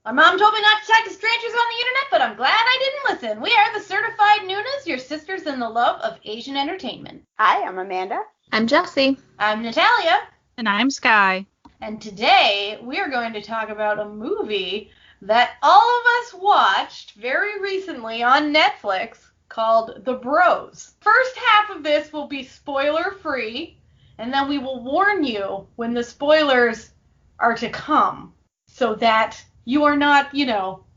My mom told me not to talk to strangers on the internet, but I'm glad I didn't listen. We are the Certified Nunas, your sisters in the love of Asian entertainment. Hi, I'm Amanda. I'm Jessie. I'm Natalia. And I'm Sky. And today we are going to talk about a movie that all of us watched very recently on Netflix called The Bros. First half of this will be spoiler-free, and then we will warn you when the spoilers are to come so that you are not,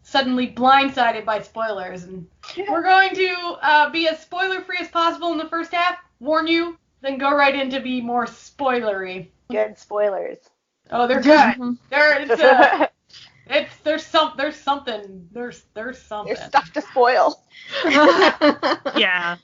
suddenly blindsided by spoilers. And we're going to be as spoiler-free as possible in the first half, warn you, then go right into be more spoilery. Good spoilers. Oh, they're good. There's something. There's stuff to spoil. Yeah.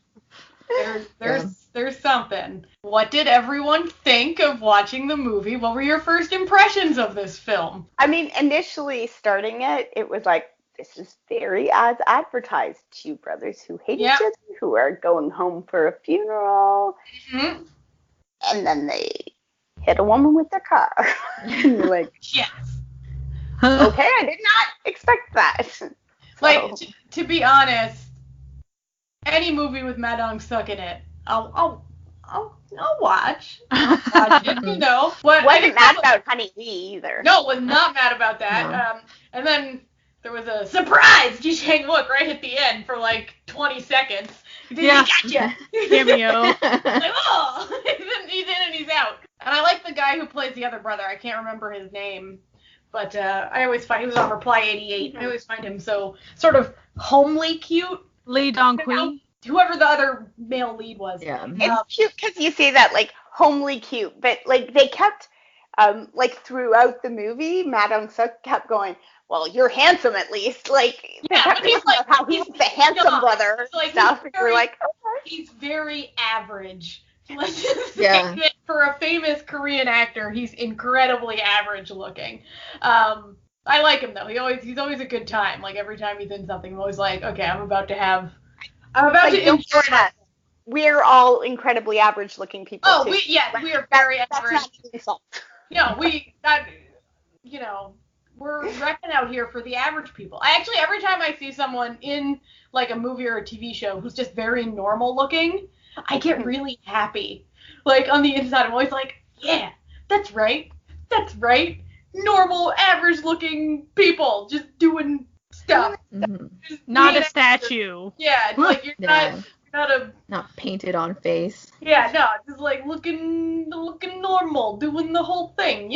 There's something. What did everyone think of watching the movie? What were your first impressions of this film? I mean, initially starting it was like, this is very as advertised. Two brothers who hate each other, who are going home for a funeral. Mm-hmm. And then they hit a woman with their car. And you're like, yes. Okay, I did not expect that. So. Like, to be honest, any movie with Ma Dong-seok in it, I'll watch. I'll watch it, But wasn't mad about Honey Lee either. No, was not mad about that. No. And then there was a surprise Ji Chang-wook right at the end for like 20 seconds. Yeah. Gotcha. Cameo. Like, oh, he's in and he's out. And I like the guy who plays the other brother. I can't remember his name. But I always find he was on Reply 88. I always find him so sort of homely cute. Lee Dong-qui. Whoever the other male lead was. Yeah. It's cute because you say that, like, homely cute. But, like, they kept, throughout the movie, Ma Dong-seok kept going, well, you're handsome at least. Like, but he's like, how he's the handsome brother and stuff. And you're like, okay. He's very average. Let's just say that for a famous Korean actor, he's incredibly average looking. I like him though. He's always a good time. Like every time he's in something, I'm always like, okay, I'm about to enjoy that. We're all incredibly average looking people. Oh, too. we are very average. That's not an insult. We're repping out here for the average people. Every time I see someone in like a movie or a TV show who's just very normal looking, I get really happy. Like, on the inside, I'm always like, yeah, that's right. Normal, average-looking people just doing stuff. Mm-hmm. Just not a statue. Yeah, it's like you're not painted on face. Yeah, no, just like looking normal, doing the whole thing,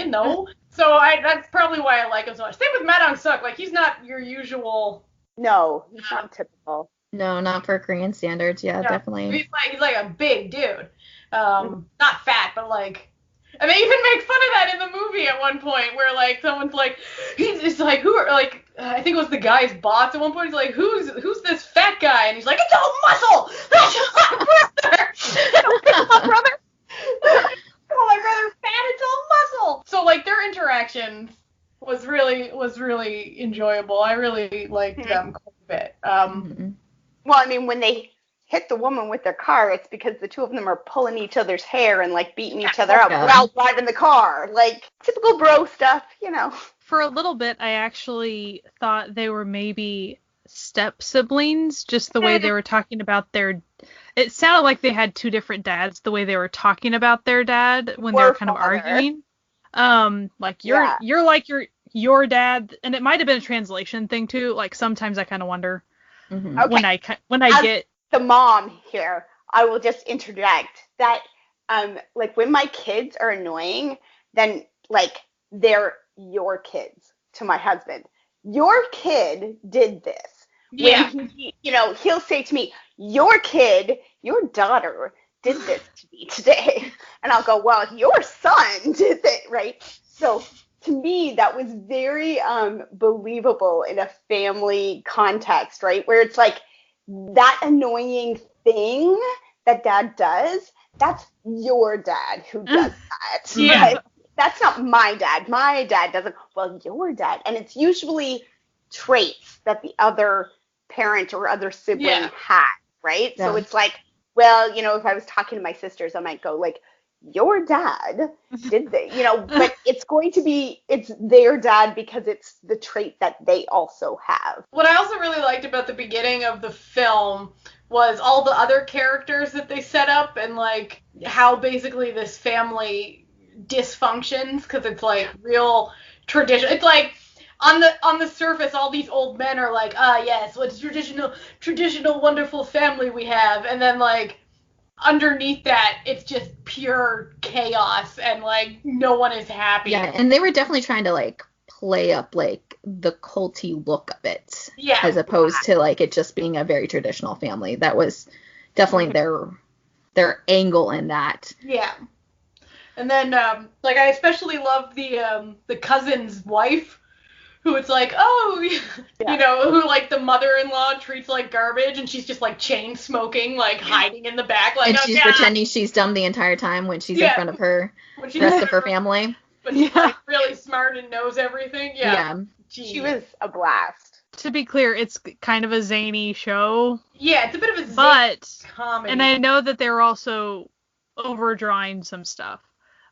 So that's probably why I like him so much. Same with Ma Dong-seok. Like, he's not your usual. No, he's not typical. No, not for Korean standards. Yeah, definitely. He's like a big dude. Not fat, but like. And they even make fun of that in the movie at one point, where like someone's like, it's like, who are like, I think it was the guy's boss at one point. He's like, who's this fat guy? And he's like, it's all muscle. That's my brother. My brother. My brother's fat. It's all muscle. So like their interactions was really enjoyable. I really liked them quite a bit. Well, I mean, when they hit the woman with their car, it's because the two of them are pulling each other's hair and, like, beating each other up while driving the car. Like, typical bro stuff, For a little bit, I actually thought they were maybe step-siblings, just the way they were talking about their... It sounded like they had two different dads, the way they were talking about their dad when they were kind of arguing. Like, you're like your dad, and it might have been a translation thing, too. Like, sometimes I kind of wonder... Mm-hmm. Okay. When I get the mom here, I will just interject that like when my kids are annoying, then like they're your kids to my husband. Your kid did this. Yeah. When he'll say to me, your daughter did this to me today. And I'll go, well, your son did it, right? So to me, that was very believable in a family context, right? Where it's like that annoying thing that dad does, that's your dad who does that. Yeah. Right? That's not my dad. My dad doesn't. Well, your dad. And it's usually traits that the other parent or other sibling had, right? So it's like, well, if I was talking to my sisters, I might go like, your dad did this, but it's their dad because it's the trait that they also have. What I also really liked about the beginning of the film was all the other characters that they set up and like how basically this family dysfunctions, because it's like real tradition. It's like on the surface, all these old men are like, yes, what's traditional wonderful family we have, and then like underneath that, it's just pure chaos and like no one is happy. Yeah, and they were definitely trying to like play up like the culty look of it, as opposed to like it just being a very traditional family. That was definitely their angle in that. Yeah. And then like I especially love the cousin's wife, who it's like, who like the mother-in-law treats like garbage, and she's just like chain smoking, like hiding in the back, like, and she's pretending she's dumb the entire time when she's in front of the rest of her family. But she's like really smart and knows everything. Yeah. She was a blast. To be clear, it's kind of a zany show. Yeah, it's a bit of a zany comedy. And I know that they're also overdrawing some stuff.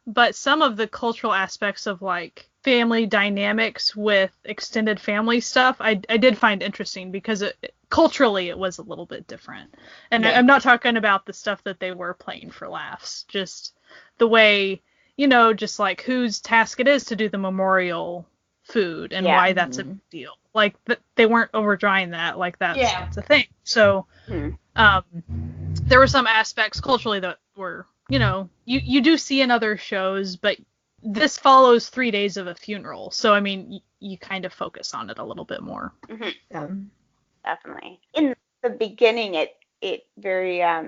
But some of the cultural aspects of like family dynamics with extended family stuff, I did find interesting because culturally it was a little bit different. And I'm not talking about the stuff that they were playing for laughs, just the way, just like whose task it is to do the memorial food and why that's a big deal. Like they weren't overdrawing that, like that's a thing. So there were some aspects culturally that were, you do see in other shows, but this follows 3 days of a funeral. So, I mean, you kind of focus on it a little bit more. Mm-hmm. Yeah. Definitely. In the beginning, it very, I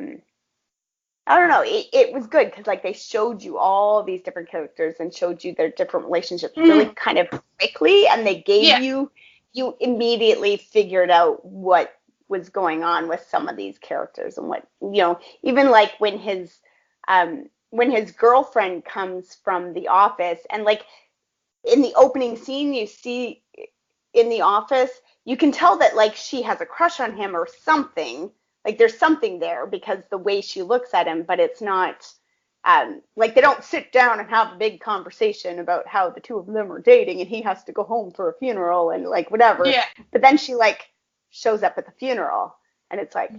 don't know, it was good because, like, they showed you all these different characters and showed you their different relationships really kind of quickly, and they gave you immediately figured out what was going on with some of these characters and what, even like when his girlfriend comes from the office and like in the opening scene you see in the office, you can tell that like she has a crush on him or something. Like there's something there because the way she looks at him, but it's not like they don't sit down and have a big conversation about how the two of them are dating and he has to go home for a funeral and like whatever. Yeah. But then she like shows up at the funeral and it's like,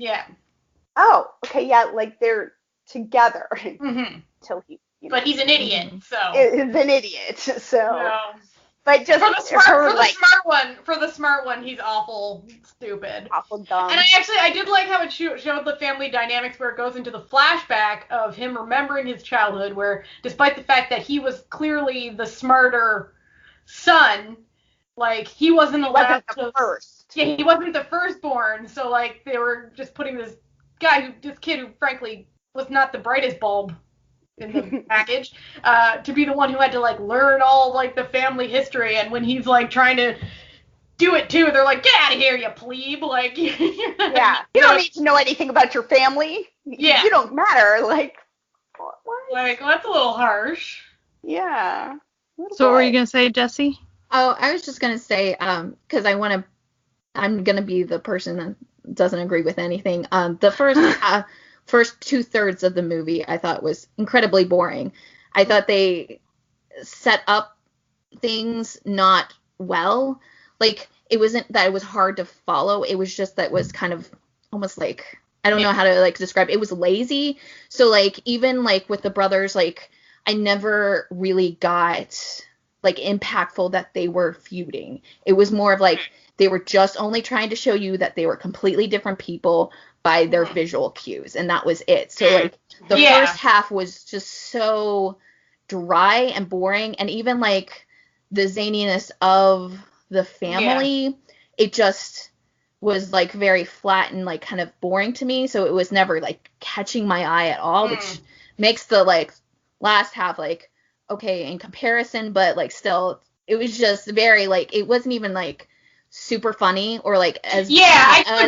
oh, okay, yeah, like they're together until he. But he's an idiot, so. He's an idiot, so. No. But just for the smart one, he's awful stupid. Awful dumb. And I did like how it showed the family dynamics where it goes into the flashback of him remembering his childhood, where despite the fact that he was clearly the smarter son, like he wasn't allowed to. First. Yeah, he wasn't the firstborn, so like they were just putting this kid who frankly was not the brightest bulb in the package, to be the one who had to like learn all like the family history, and when he's like trying to do it too, they're like, get out of here, you plebe, like you don't need to know anything about your family. You don't matter, like what? Like that's a little harsh. Yeah. So what were you gonna say, Jessie? Oh, I was just gonna say, because I'm gonna be the person that doesn't agree with anything. The first 2/3 of the movie I thought was incredibly boring. I thought they set up things not well. Like, it wasn't that it was hard to follow. It was just that it was kind of almost like, I don't know how to like describe it. It was lazy. So like, even like with the brothers, like I never really got like impactful that they were feuding. It was more of like, they were just only trying to show you that they were completely different people by their visual cues, and that was it. So like the first half was just so dry and boring, and even like the zaniness of the family, it just was like very flat and like kind of boring to me. So it was never like catching my eye at all, which makes the like last half like okay in comparison, but like still it was just very like, it wasn't even like super funny or like as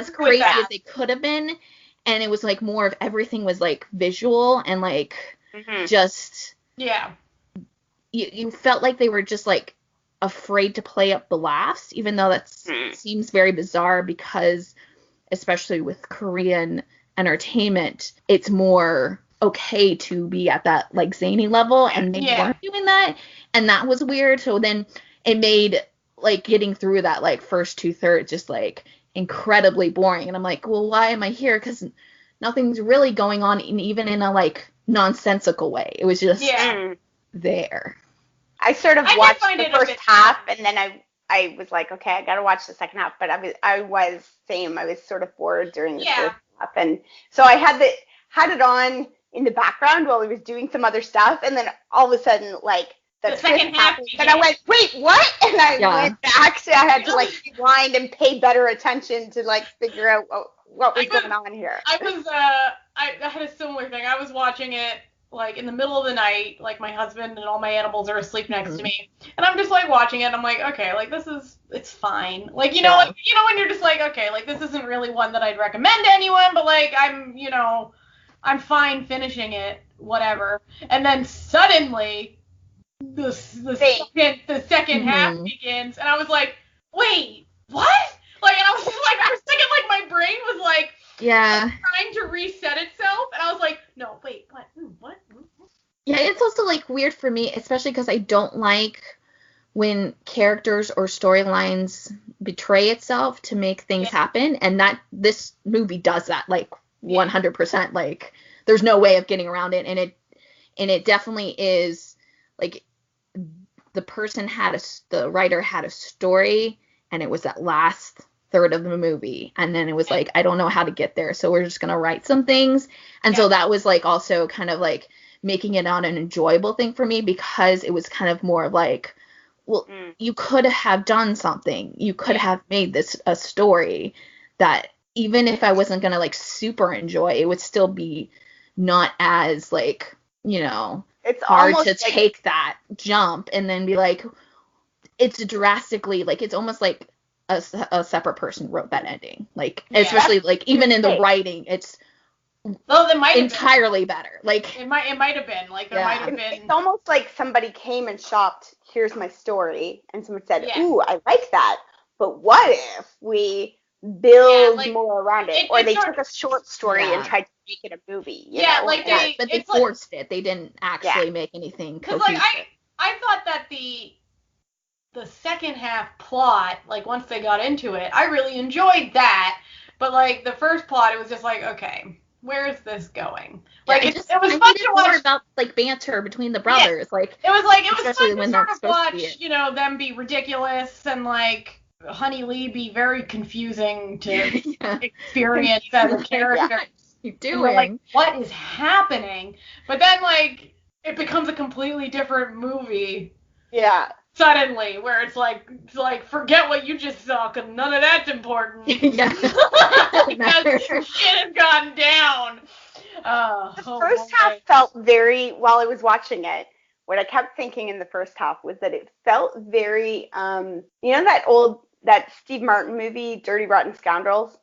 crazy as they could have been, and it was like more of everything was like visual and like just you felt like they were just like afraid to play up the laughs, even though that seems very bizarre because especially with Korean entertainment, it's more okay to be at that like zany level, and they weren't doing that, and that was weird. So then it made like getting through that like first 2/3 just like incredibly boring, and I'm like, well, why am I here? Because nothing's really going on, even in a like nonsensical way. It was just there. I sort of watched the first half, and then I was like, okay, I gotta watch the second half. But I was sort of bored during the first half, and so I had it on in the background while I was doing some other stuff, and then all of a sudden, like the second half, and I went, wait, what? And I went back, so I had to like rewind and pay better attention to like figure out what was going on here. I had a similar thing. I was watching it like in the middle of the night, like my husband and all my animals are asleep next to me, and I'm just like watching it, and I'm like, okay, like it's fine, like like when you're just like, okay, like this isn't really one that I'd recommend to anyone, but like I'm fine finishing it, whatever. And then suddenly the second half begins, and I was like, wait, what? Like, and I was just like, for a second, like my brain was like, trying to reset itself, and I was like, no, wait, what? Yeah, it's also like weird for me, especially because I don't like when characters or storylines betray itself to make things happen, and that this movie does that like 100%. Like, there's no way of getting around it, and it definitely is like the writer had a story, and it was that last third of the movie, and then it was like, I don't know how to get there, so we're just gonna write some things. And so that was like also kind of like making it not an enjoyable thing for me, because it was kind of more of like, well, you could have done something, you could have made this a story that even if I wasn't gonna like super enjoy, it would still be not as like, it's hard to like, take that jump and then be like, it's drastically like, it's almost like a separate person wrote that ending, like especially like even in the writing, it's entirely better. Like it might have been like there might have been. It's almost like somebody came and shopped, here's my story, and someone said, ooh, I like that, but what if we build more around it? Or they took a short story and tried to make it a movie. You know? But they forced it. They didn't actually make anything cohesive. Because like I thought that the second half plot, like once they got into it, I really enjoyed that. But like the first plot, it was just like, okay, where is this going? Like it was fun to watch about like banter between the brothers. Like it was fun to sort of watch, them be ridiculous and like Honey Lee be very confusing to experience as a character. You're doing like, what is happening? But then like it becomes a completely different movie. Yeah. Suddenly, where it's like forget what you just saw, because none of that's important. Because shit has gone down. The first half felt very, while I was watching it, what I kept thinking in the first half was that it felt very, that Steve Martin movie, Dirty Rotten Scoundrels?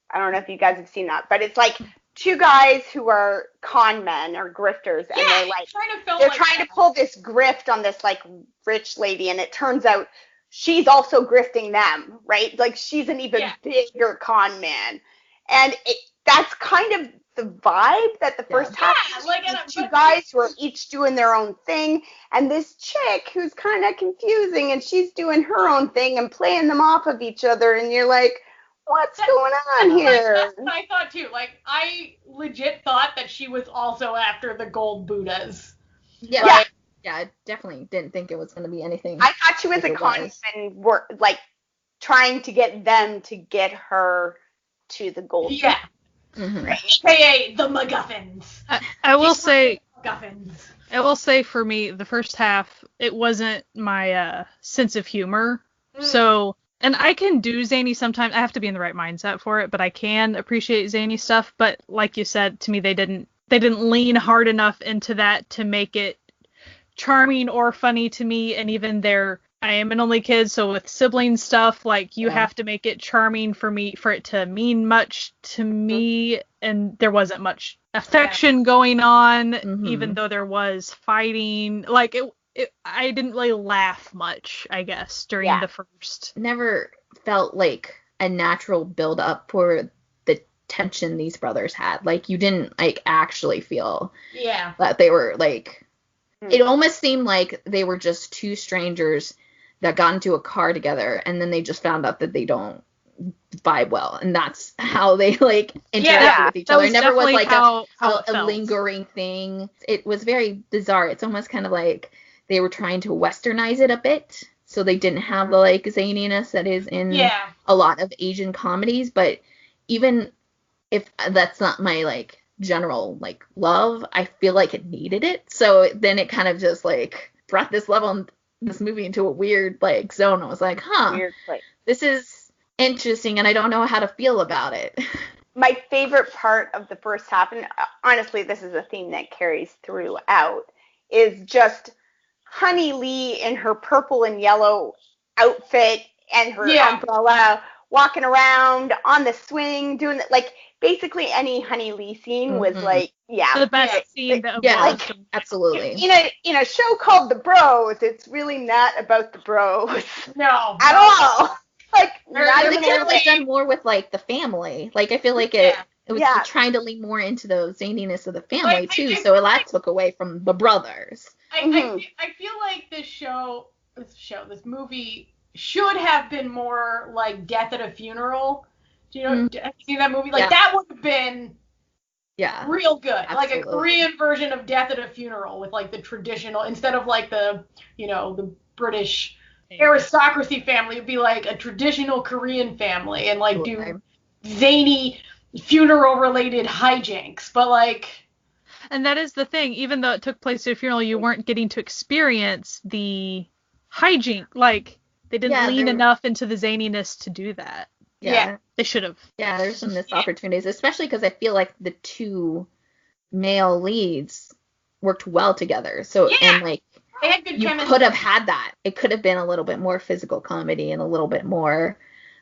I don't know if you guys have seen that, but it's like two guys who are con men or grifters, and they're like trying to pull this grift on this like rich lady, and it turns out she's also grifting them, right? Like she's an even bigger con man, and that's kind of the vibe that the first half two guys who are each doing their own thing, and this chick who's kind of confusing, and she's doing her own thing and playing them off of each other, and you're like, what's going on here? That's what I thought too. Like, I legit thought that she was also after the gold Buddhas. Yeah, I definitely didn't think it was going to be anything. I thought she was a con and like trying to get them to get her to the gold. Yeah. Mm-hmm. AKA the MacGuffins. I will say. MacGuffins. I will say for me, the first half, it wasn't my sense of humor. So. And I can do zany sometimes. I have to be in the right mindset for it, but I can appreciate zany stuff. But like you said, to me, they didn't lean hard enough into that to make it charming or funny to me. And even I am an only kid, so with sibling stuff, like you have to make it charming for it to mean much to me. And there wasn't much affection going on, even though there was fighting. Like I didn't really laugh much, I guess, during the first. Never felt like a natural build up for the tension these brothers had. Like, you didn't, like, actually feel Yeah. that they were, like, it almost seemed like they were just two strangers that got into a car together, and then they just found out that they don't vibe well, and that's how they, like, interacted with each other. It never was, like, a lingering thing. It was very bizarre. It's almost kind of like they were trying to westernize it a bit, so they didn't have the, like, zaniness that is in a lot of Asian comedies. But even if that's not my, like, general, like, love, I feel like it needed it. So then it kind of just, like, brought this movie into a weird, like, zone. I was like, Weird place. This is interesting, and I don't know how to feel about it. My favorite part of the first half, and honestly, this is a theme that carries throughout, is just Honey Lee in her purple and yellow outfit and her umbrella, walking around on the swing, doing it. Like, basically any Honey Lee scene was like, the best scene that like, absolutely. In a show called The Bros, it's really not about the bros. No. At all. Like, they could have done more with, like, the family. Like, I feel like it was trying to lean more into the zaniness of the family, too, so that took away from the brothers. I feel like this movie should have been more like Death at a Funeral. Do you know? Have you seen that movie? Like, that would have been real good. Absolutely. Like a Korean version of Death at a Funeral with, like, the traditional, instead of, like, the British aristocracy family, it'd be like a traditional Korean family and, like, do zany funeral related hijinks. But, like, and that is the thing, even though it took place at a funeral, you weren't getting to experience the hijink. Like, they didn't lean enough into the zaniness to do that. Yeah. They should have. Yeah, there's some missed opportunities, especially because I feel like the two male leads worked well together. So, and, like, they had good chemistry. You could have had that. It could have been a little bit more physical comedy and a little bit more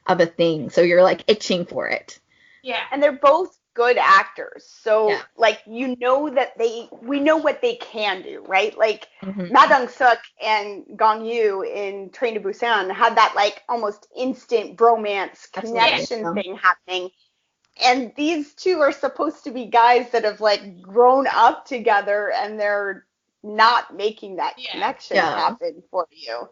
of a thing. So you're, like, itching for it. Yeah. And they're both good actors. So, like, we know what they can do, right? Like, Ma Dong-seok and Gong Yoo in Train to Busan had that, like, almost instant bromance connection thing happening. And these two are supposed to be guys that have, like, grown up together, and they're not making that connection happen for you.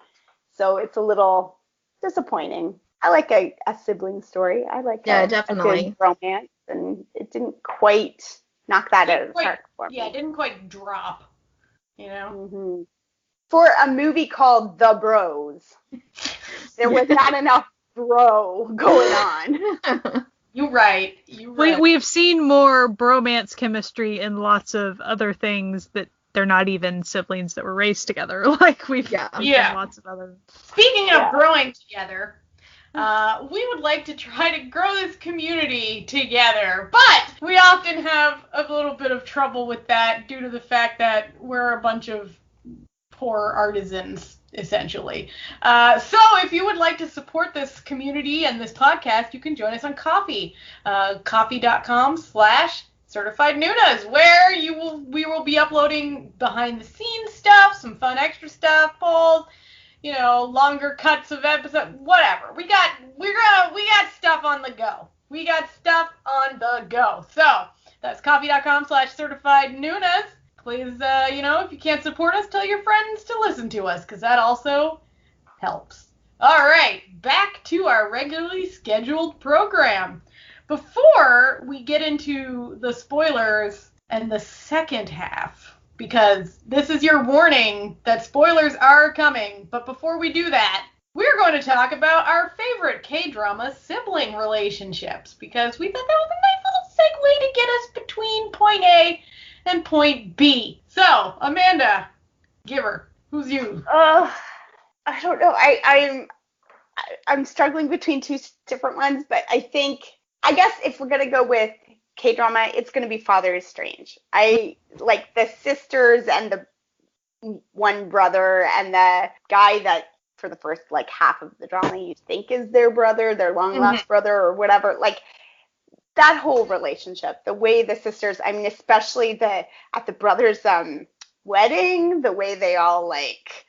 So it's a little disappointing. I like a sibling story. I like a good romance, and it didn't quite knock that out of the park for me. Yeah, it didn't quite drop, you know? Mm-hmm. For a movie called The Bros, there was not enough bro going on. You're right. We've seen more bromance chemistry in lots of other things that they're not even siblings that were raised together. Like, we've done lots of other. Speaking of growing together, we would like to try to grow this community together, but we often have a little bit of trouble with that due to the fact that we're a bunch of poor artisans, essentially. So if you would like to support this community and this podcast, you can join us on Ko-fi. Ko-fi.com/Certified Nunas, where we will be uploading behind the scenes stuff, some fun extra stuff, polls, longer cuts of episodes, whatever. We got stuff on the go. We got stuff on the go. So that's Ko-fi.com/Certified Nunas. Please, if you can't support us, tell your friends to listen to us, because that also helps. All right, back to our regularly scheduled program. Before we get into the spoilers and the second half, because this is your warning that spoilers are coming, but before we do that, we're going to talk about our favorite K-drama sibling relationships, because we thought that was a nice little segue to get us between point A and point B. So, Amanda, give her. Who's you? I don't know. I'm struggling between two different ones, but I guess if we're going to go with K-drama, it's going to be Father is Strange. I like the sisters and the one brother and the guy that for the first, like, half of the drama you think is their brother, their long-lost brother or whatever. Like, that whole relationship, the way the sisters, I mean, especially at the brothers' wedding, the way they all, like,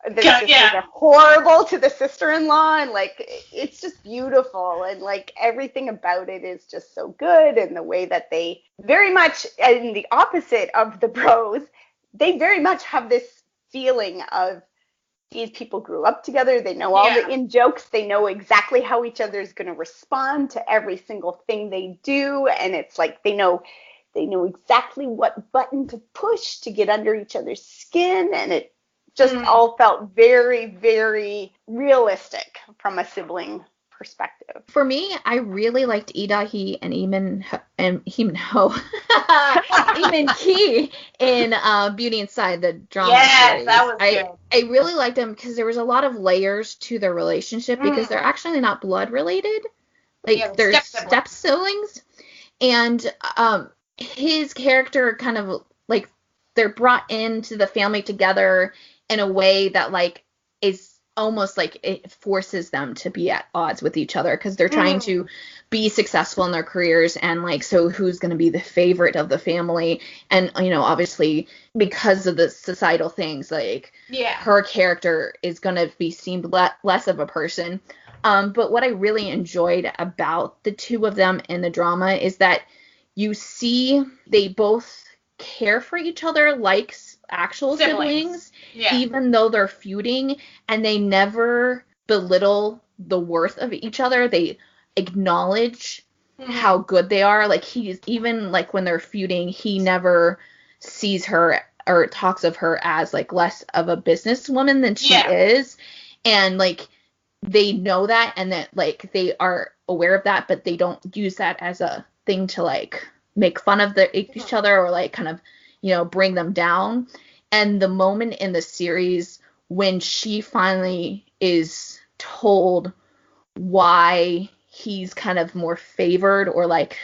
the sisters are horrible to the sister-in-law, and like it's just beautiful, and like everything about it is just so good, and the way that they very much, in the opposite of the bros, they very much have this feeling of these people grew up together, they know all the in-jokes, they know exactly how each other is going to respond to every single thing they do, and it's like they know exactly what button to push to get under each other's skin, and it just all felt very, very realistic from a sibling perspective. For me, I really liked Lee Da-hee and Eamon Key in Beauty Inside, the drama series. That was good. I really liked them because there was a lot of layers to their relationship because they're actually not blood related. Like, they're step siblings. And his character kind of, like, they're brought into the family together in a way that, like, is almost like it forces them to be at odds with each other because they're trying to be successful in their careers, and like, so who's going to be the favorite of the family? And, you know, obviously because of the societal things, like her character is going to be seen less of a person. But what I really enjoyed about the two of them in the drama is that you see they both care for each other like actual siblings, even though they're feuding, and they never belittle the worth of each other. They acknowledge how good they are. Like, he's even, like, when they're feuding, he never sees her or talks of her as, like, less of a businesswoman than she is. And, like, they know that, and that, like, they are aware of that, but they don't use that as a thing to, like, make fun of each other or, like, kind of, you know, bring them down. And the moment in the series when she finally is told why he's kind of more favored, or like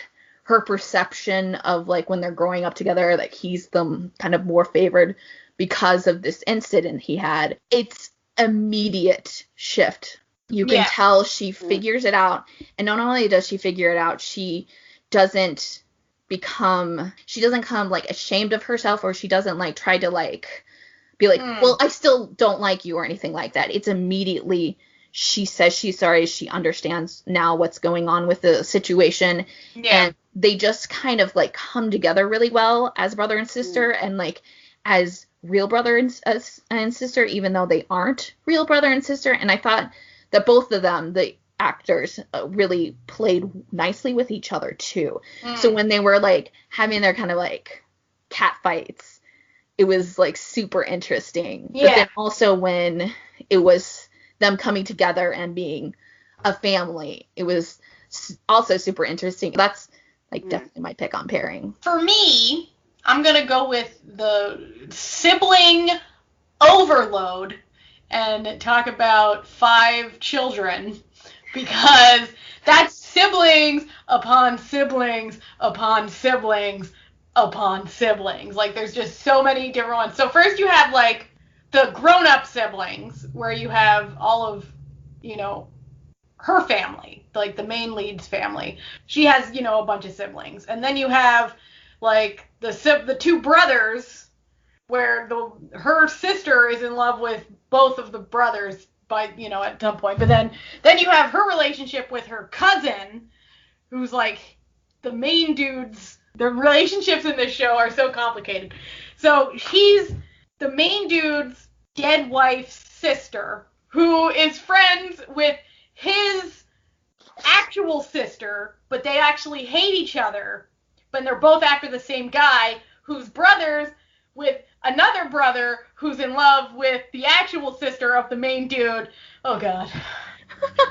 her perception of, like, when they're growing up together, like he's the kind of more favored because of this incident he had, it's immediate shift. You can tell she figures it out. And not only does she figure it out, she doesn't become like ashamed of herself, or she doesn't like try to like be like, well, I still don't like you or anything like that. It's immediately she says she's sorry. She understands now what's going on with the situation. And they just kind of like come together really well as brother and sister, and like as real brother and sister, even though they aren't real brother and sister. And I thought that both of them, the actors, really played nicely with each other too. So when they were like having their kind of like cat fights, it was like super interesting. But then also when it was them coming together and being a family, it was also super interesting. That's like definitely my pick on pairing. For me, I'm gonna go with the sibling overload and talk about 5 children, because that's siblings upon siblings upon siblings upon siblings. Like, there's just so many different ones. So first you have, like, the grown-up siblings, where you have all of, you know, her family, like the main lead's family. She has, you know, a bunch of siblings. And then you have, like, the 2 brothers, where her sister is in love with both of the brothers by, you know, at some point. But then you have her relationship with her cousin, who's like the main dude's. The relationships in this show are so complicated. So he's the main dude's dead wife's sister, who is friends with his actual sister, but they actually hate each other. But they're both after the same guy, who's brothers with another brother who's in love with the actual sister of the main dude. Oh, God.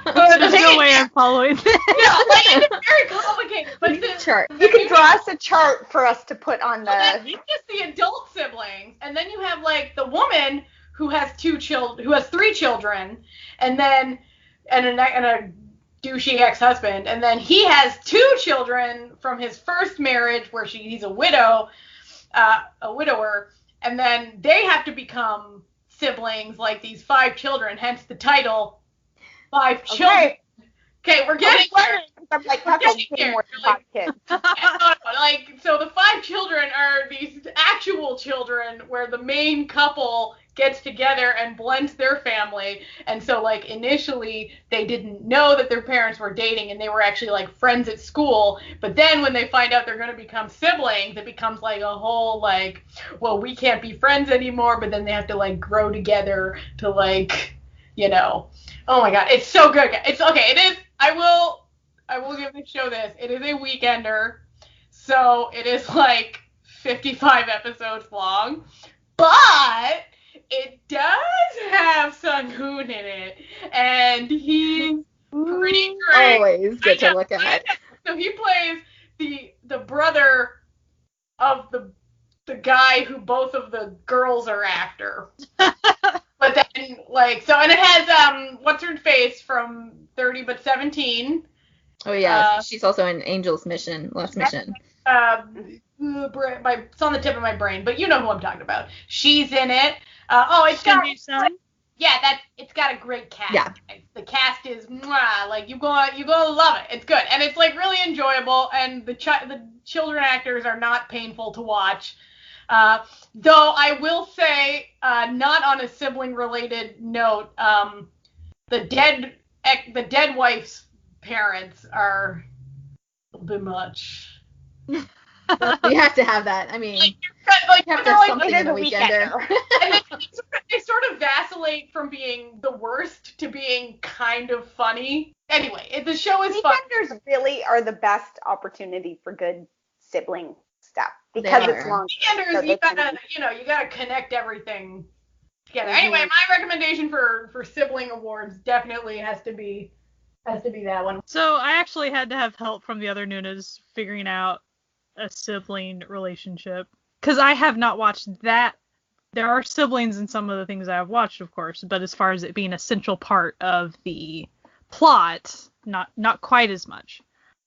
There's no way I'm following this. Yeah, like, it's very complicated. But chart. You can draw us a chart for us to put on the. It's just the adult siblings, and then you have, like, the woman who has 3 children, and then a douchey ex-husband, and then he has 2 children from his first marriage where he's a widower, and then they have to become siblings, like these 5 children, hence the title 5 children. Okay, we're getting there. I'm like, we're getting there. Like, so the 5 children are these actual children where the main couple gets together and blends their family. And so, like, initially, they didn't know that their parents were dating, and they were actually, like, friends at school. But then when they find out they're going to become siblings, it becomes, like, a whole, like, well, we can't be friends anymore, but then they have to, like, grow together to, like, you know. Oh, my God. It's so good. It's, okay, it is, I will give this show this. It is a weekender, so it is, like, 55 episodes long. But it does have Sun Hoon in it, and he's pretty great. Always good to look at. So he plays the brother of the guy who both of the girls are after. But then, like, so, and it has what's her face from 30 but 17. Oh yeah, she's also in Angel's Last Mission. It's on the tip of my brain, but you know who I'm talking about. She's in it. It's got it's got a great cast. Yeah. The cast is like you gonna love it. It's good, and it's like really enjoyable, and the children actors are not painful to watch. Though I will say, not on a sibling related note, the dead wife's parents are a little bit much. You have to have that. I mean, you have to have something in a weekender. And they sort of vacillate from being the worst to being kind of funny. Anyway, the show is fun. Weekenders really are the best opportunity for good sibling stuff because it's long. Weekenders, so you gotta connect everything together. Mm-hmm. Anyway, my recommendation for sibling awards definitely has to be that one. So I actually had to have help from the other Nunas figuring out a sibling relationship, because I have not watched that. There are siblings in some of the things I have watched, of course, but as far as it being a central part of the plot, not quite as much.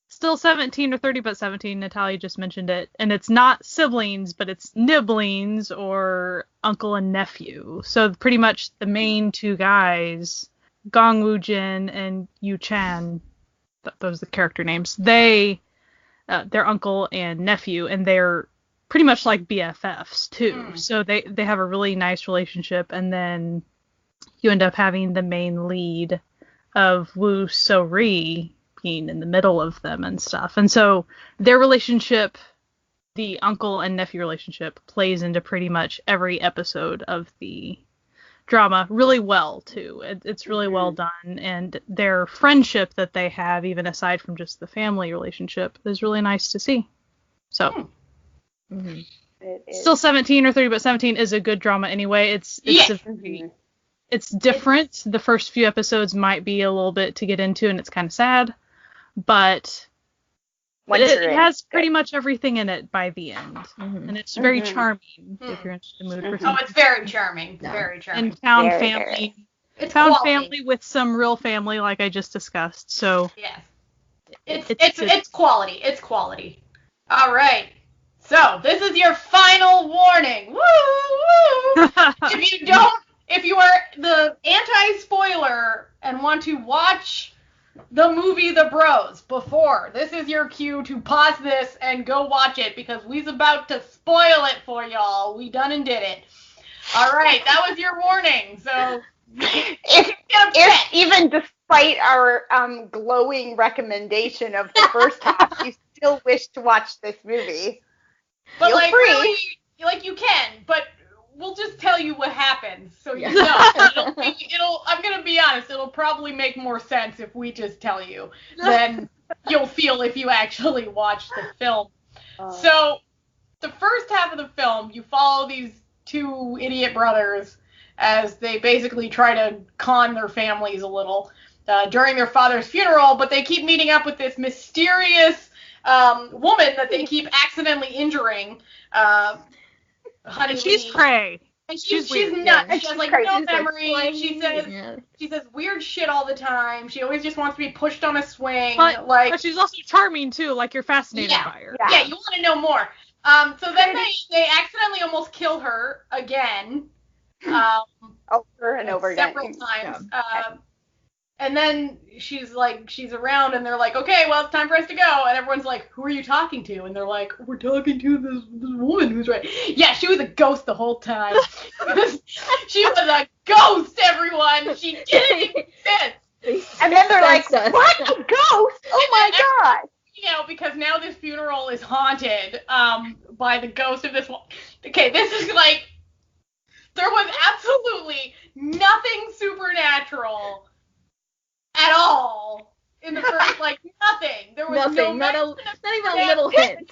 Still 17 or 30 but 17, Natalia just mentioned it, and it's not siblings, but it's nibblings, or uncle and nephew. So pretty much the main two guys, Gong Woo Jin and Yu Chan, those are the character names, they're uncle and nephew, and they're pretty much like BFFs too. So they have a really nice relationship, and then you end up having the main lead of Woo So Ri being in the middle of them and stuff. And so their relationship, the uncle and nephew relationship, plays into pretty much every episode of the drama really well too. It's really well done, and their friendship that they have, even aside from just the family relationship, is really nice to see. So still 17 or 30 but 17 is a good drama anyway. It's different. The first few episodes might be a little bit to get into, and it's kind of sad, but it has pretty much everything in it by the end. And it's very charming if you're interested in movie. Oh, it's very charming. Yeah. Very charming. And found family. It's found family with some real family, like I just discussed. So yes, it's quality. It's quality. All right. So this is your final warning. Woo! If you are the anti-spoiler and want to watch the movie The Bros before, this is your cue to pause this and go watch it, because we's about to spoil it for y'all. We done and did it. All right, that was your warning. So if even despite our glowing recommendation of the first half, you still wish to watch this movie, but feel like free. really, like you can, but we'll just tell you what happens, so you know. I'm gonna be honest, it'll probably make more sense if we just tell you than you'll feel if you actually watch the film. So the first half of the film, you follow these two idiot brothers as they basically try to con their families a little during their father's funeral, but they keep meeting up with this mysterious woman that they keep accidentally injuring. She's cray. She's nuts. She has like no memory. She says weird shit all the time. She always just wants to be pushed on a swing. But she's also charming too. Like, you're fascinated by her. Yeah, you want to know more. So then they accidentally almost kill her again. Over and over again. Several times. And then she's around, and they're like, okay, well, it's time for us to go. And everyone's like, who are you talking to? And they're like, we're talking to this woman who's right. Yeah, she was a ghost the whole time. She was a ghost, everyone. She didn't exist. And then they're like, what? A ghost? Oh my god. Because now this funeral is haunted by the ghost of this one. Okay, this is like, there was absolutely nothing supernatural at all in the first, nothing. There was nothing, not even a little hint.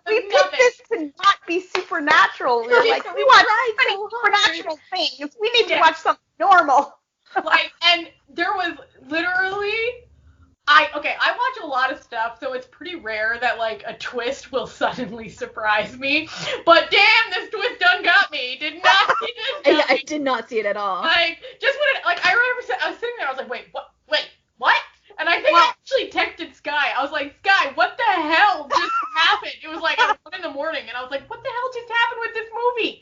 We picked this to not be supernatural. We were like, we watch so many supernatural things. We need to watch something normal. And there was literally, I watch a lot of stuff, so it's pretty rare that a twist will suddenly surprise me. But damn, this twist done got me. Did not see this. I did not see it at all. Just when it, I remember I was sitting there, I was like, wait, what? And I think I actually texted Sky. I was like, Sky, what the hell just happened? It was at 1 in the morning, and I was like, what the hell just happened with this movie?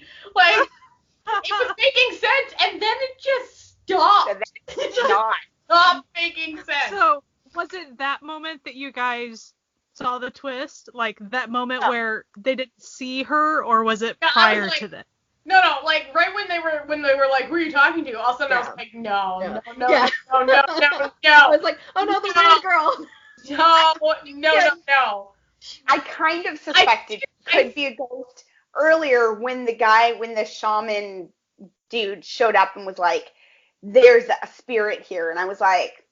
It was making sense, and then it just stopped. It just stopped making sense. So, was it that moment that you guys saw the twist? That moment where they didn't see her, or was it prior to that? No, right when they were like, who are you talking to? All of a sudden I was like, no. I was like, oh no, the weird girl. No. I kind of suspected it could be a ghost earlier when the shaman dude showed up and was like, there's a spirit here. And I was like,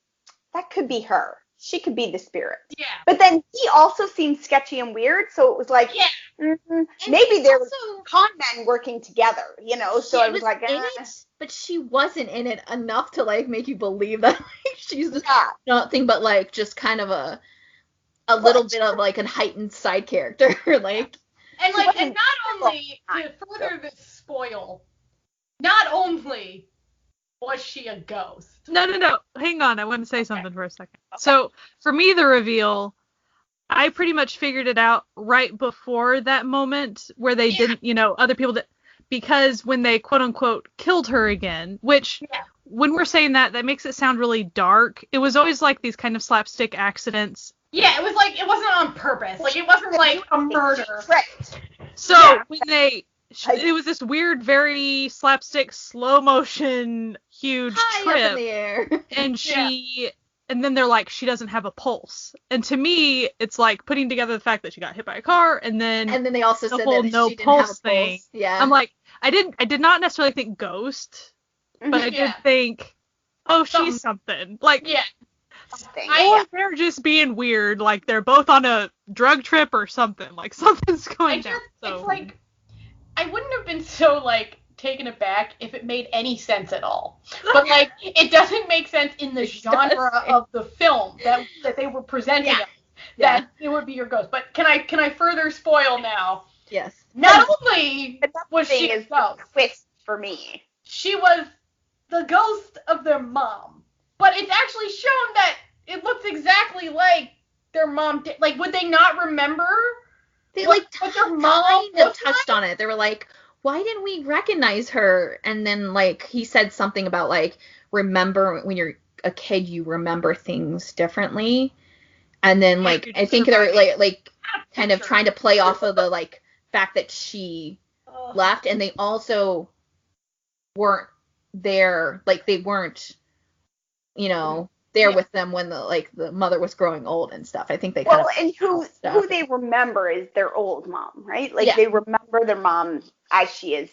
that could be her. She could be the spirit. Yeah. But then he also seemed sketchy and weird, so it was like, maybe there was con men working together, so I was like, but she wasn't in it enough to make you believe that she's nothing but just kind of a little bit of a heightened side character. And not only to further this spoil, not only was she a ghost. No. Hang on. I want to say something for a second. Okay. So, for me, the reveal, I pretty much figured it out right before that moment where they didn't, other people did, because when they quote unquote killed her again, which when we're saying that makes it sound really dark. It was always these kind of slapstick accidents. Yeah, it was it wasn't on purpose. It wasn't a murder. Right. So when it was this weird, very slapstick, slow motion, huge trip. Up in the air. And and then they're like, she doesn't have a pulse. And to me, it's putting together the fact that she got hit by a car, and then they also the said whole that no she didn't pulse have a pulse thing. Yeah. I'm like, I did not necessarily think ghost, but I did think, she's something. Something. Or they're just being weird, they're both on a drug trip or something. Something's going down. So. It's I wouldn't have been so taken aback if it made any sense at all. But it doesn't make sense in the genre of the film that they were presenting us, that it would be your ghost. But can I further spoil now? Yes. Not only was she a ghost, twist for me. She was the ghost of their mom. But it's actually shown that it looks exactly like their mom did. Would they not remember? They touched on it. They were like, why didn't we recognize her? And then he said something about remember when you're a kid, you remember things differently. And then I think they were kind of trying to play off of the fact that she left, and they also weren't there. They weren't, there with them when the mother was growing old and stuff. I think they and who they remember is their old mom, right? They remember their mom as she is,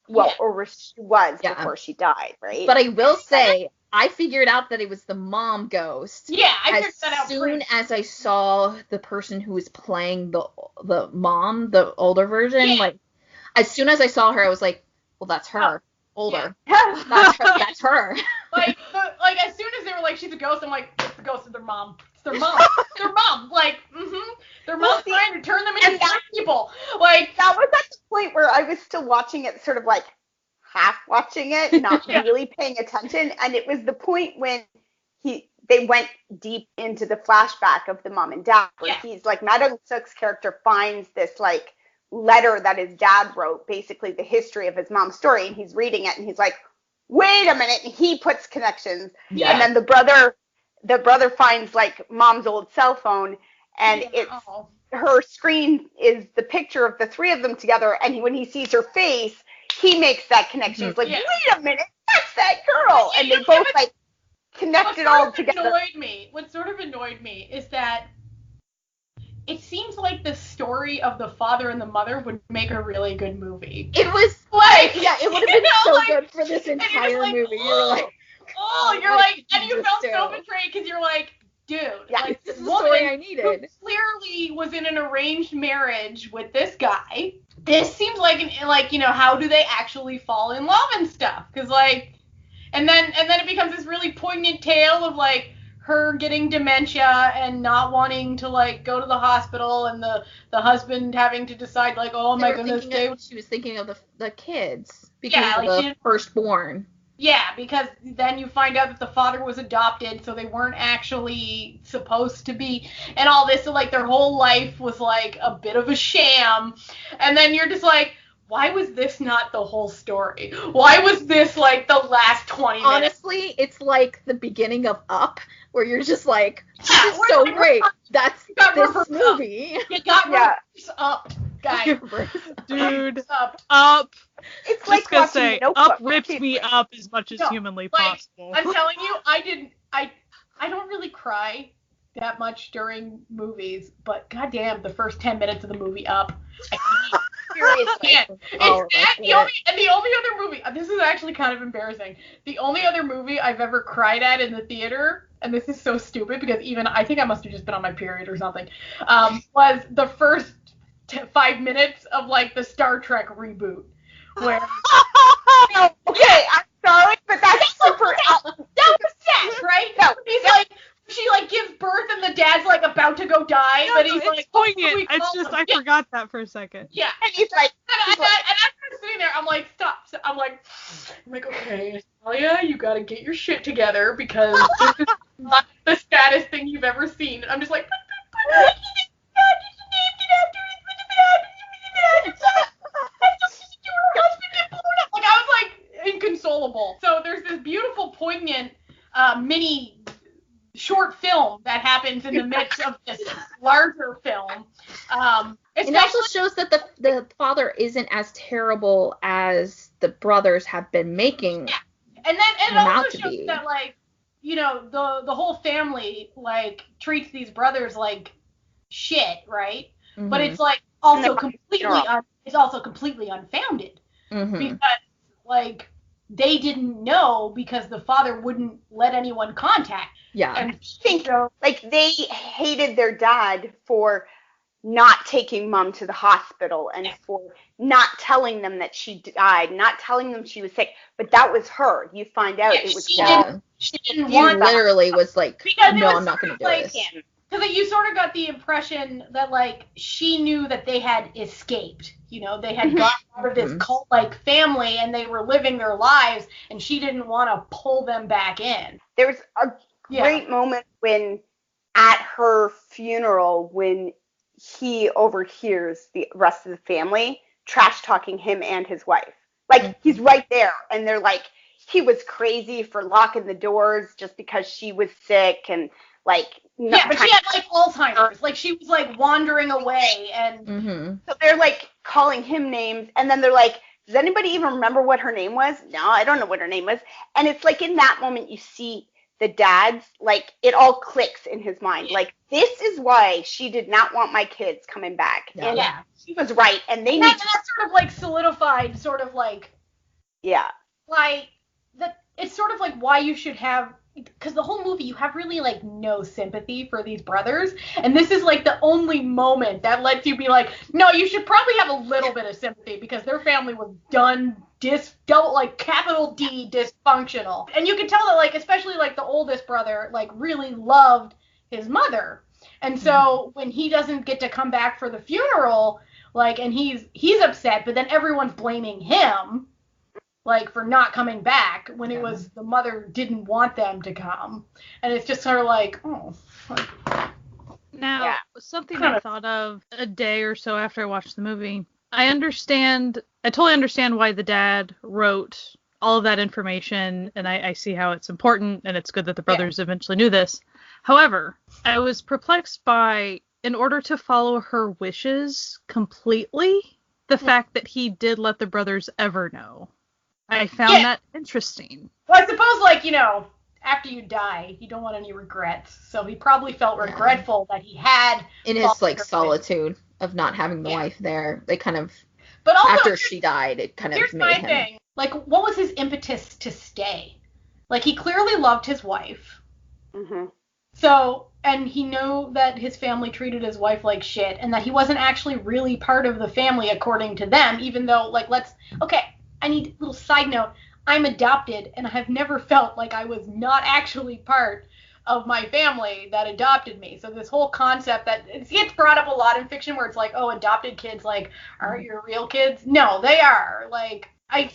or she was before she died, right? But I will say, I figured out that it was the mom ghost. Yeah, I figured that out. As soon as I saw the person who was playing the mom, the older version, as soon as I saw her, I was like, well, that's her. Older. Yeah. That's her. As soon as they were she's a ghost, I'm like, it's the ghost of their mom. It's their mom. Their mom. Their mom's trying to turn them into people. That was at the point where I was still watching it, sort of half watching it, not really paying attention. And it was the point when they went deep into the flashback of the mom and dad, where he's Madam Seok's character finds this letter that his dad wrote, basically the history of his mom's story, and he's reading it and he's like, wait a minute, and he puts connections. Yeah. And then the brother finds like mom's old cell phone, and it's her screen is the picture of the three of them together, and when he sees her face, he makes that connection. He's like, wait a minute, that's that girl. And they both like connect it all together. What sort of annoyed me is that it seems like the story of the father and the mother would make a really good movie. It was like, yeah, it would have been so good for this entire movie. You're like, and you felt so betrayed because you're like, dude, like this is the story I needed. Who clearly was in an arranged marriage with this guy. This seems like how do they actually fall in love and stuff? Because like, and then it becomes this really poignant tale of like her getting dementia and not wanting to like go to the hospital, and the husband having to decide like, oh, am I gonna stay? She was thinking of the kids because of the firstborn. Yeah, because then you find out that the father was adopted, so they weren't actually supposed to be, and all this, so like their whole life was like a bit of a sham, and then you're just like, why was this not the whole story? Why was this like the last 20 minutes? Honestly, it's like the beginning of Up, where you're just like, this is so great. That's this movie. You got reverse Up, guys. Dude, Up. It's just like gonna say, Up ripped kids. me up as much as humanly possible. I'm telling you, I don't really cry that much during movies, but goddamn, the first 10 minutes of the movie Up, seriously. The only other movie, this is actually kind of embarrassing, the only other movie I've ever cried at in the theater, and this is so stupid because even I think I must have just been on my period or something, was the first 5 minutes of like the Star Trek reboot. Where okay, I'm sorry, but that's super. That was sad, right? No, he's like, she like gives birth and the dad's like about to go die, but he's like, poignant. It's just I forgot that for a second. Yeah, and he's like, and I'm sitting there, I'm like, stop. I'm like, okay, Talia, you gotta get your shit together because this is not the saddest thing you've ever seen. I'm just like, like I was like inconsolable. So there's this beautiful, poignant mini short film that happens in the midst of this larger film. It also shows that the father isn't as terrible as the brothers have been making. Yeah. And it also shows that like, you know, the whole family like treats these brothers like shit, right? Mm-hmm. But it's like also completely unfounded. Mm-hmm. Because like they didn't know because the father wouldn't let anyone contact. Yeah. And I think like they hated their dad for not taking mom to the hospital and for not telling them that she died, not telling them she was sick. But that was her. You find out it was she didn't want that. Literally was like, no, I'm not going to do like, this. Because you sort of got the impression that like she knew that they had escaped. You know, they had gotten out of this cult-like family and they were living their lives, and she didn't want to pull them back in. There's a great moment when at her funeral when he overhears the rest of the family trash talking him and his wife. Like he's right there, and they're like, he was crazy for locking the doors just because she was sick and like. But she had like Alzheimer's. Like she was like wandering away, and so they're like calling him names, and then they're like, does anybody even remember what her name was? No, I don't know what her name was. And it's like in that moment you see the dad's like it all clicks in his mind. Like this is why she did not want my kids coming back. Yeah. And she was right, and they that sort of like solidified, sort of like like that. It's sort of like why you should have. Because the whole movie, you have really, like, no sympathy for these brothers. And this is, like, the only moment that lets you be like, no, you should probably have a little bit of sympathy because their family was capital D, dysfunctional. And you can tell that, like, especially, like, the oldest brother, like, really loved his mother. And so when he doesn't get to come back for the funeral, like, and he's upset, but then everyone's blaming him. Like, for not coming back when it was the mother didn't want them to come. And it's just sort of like, oh. Now, something I thought of a day or so after I watched the movie. I totally understand why the dad wrote all of that information, and I see how it's important, and it's good that the brothers eventually knew this. However, I was perplexed by, in order to follow her wishes completely, the fact that he did let the brothers ever know. I found that interesting. Well, I suppose, like, you know, after you die, you don't want any regrets. So he probably felt regretful that he had. In his, like, solitude of not having the wife there. They kind of, but also, after she died, it kind of here's made my him. thing. Like, what was his impetus to stay? Like, he clearly loved his wife. Mm-hmm. So, and he knew that his family treated his wife like shit, and that he wasn't actually really part of the family according to them, even though, like, I need a little side note. I'm adopted, and I've never felt like I was not actually part of my family that adopted me. So this whole concept that it gets brought up a lot in fiction where it's like, oh, adopted kids, like, aren't your real kids? No, they are. Like,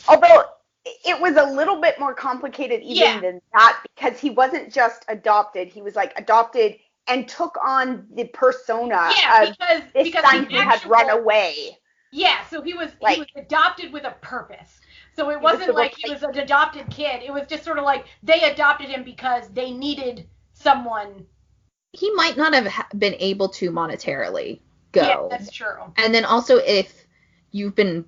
although it was a little bit more complicated even than that, because he wasn't just adopted. He was, like, adopted and took on the persona of this son who had run away. Yeah, so he was adopted with a purpose. So it wasn't like he was an adopted kid. It was just sort of like they adopted him because they needed someone. He might not have been able to monetarily go. Yeah, that's true. And then also, if you've been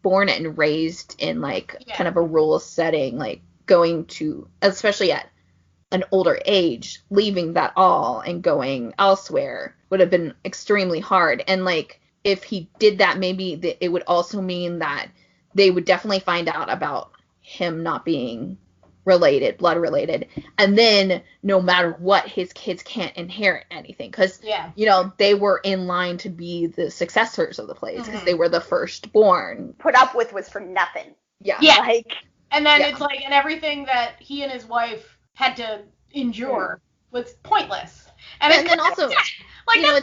born and raised in, like, kind of a rural setting, like, going to, especially at an older age, leaving that all and going elsewhere would have been extremely hard. And, like, if he did that, maybe it would also mean that they would definitely find out about him not being related, blood related. And then no matter what, his kids can't inherit anything. Because, you know, they were in line to be the successors of the place because they were the firstborn. Put up with was for nothing. Yeah. Like, and then it's like, and everything that he and his wife had to endure was pointless. And then also, like, you know,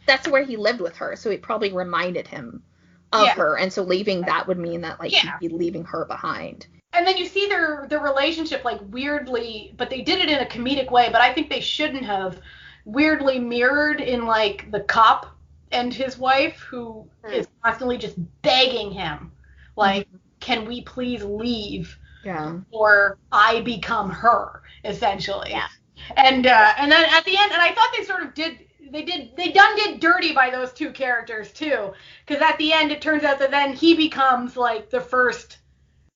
that's where he lived with her. So it probably reminded him of her, and so leaving that would mean that, like, he'd be leaving her behind. And then you see their relationship, like, weirdly, but they did it in a comedic way, but I think they shouldn't have, weirdly mirrored in, like, the cop and his wife, who is constantly just begging him, like, can we please leave? Yeah. Or I become her, essentially. Yeah. And then at the end, and I thought they sort of did dirty by those two characters too, because at the end it turns out that then he becomes, like, the first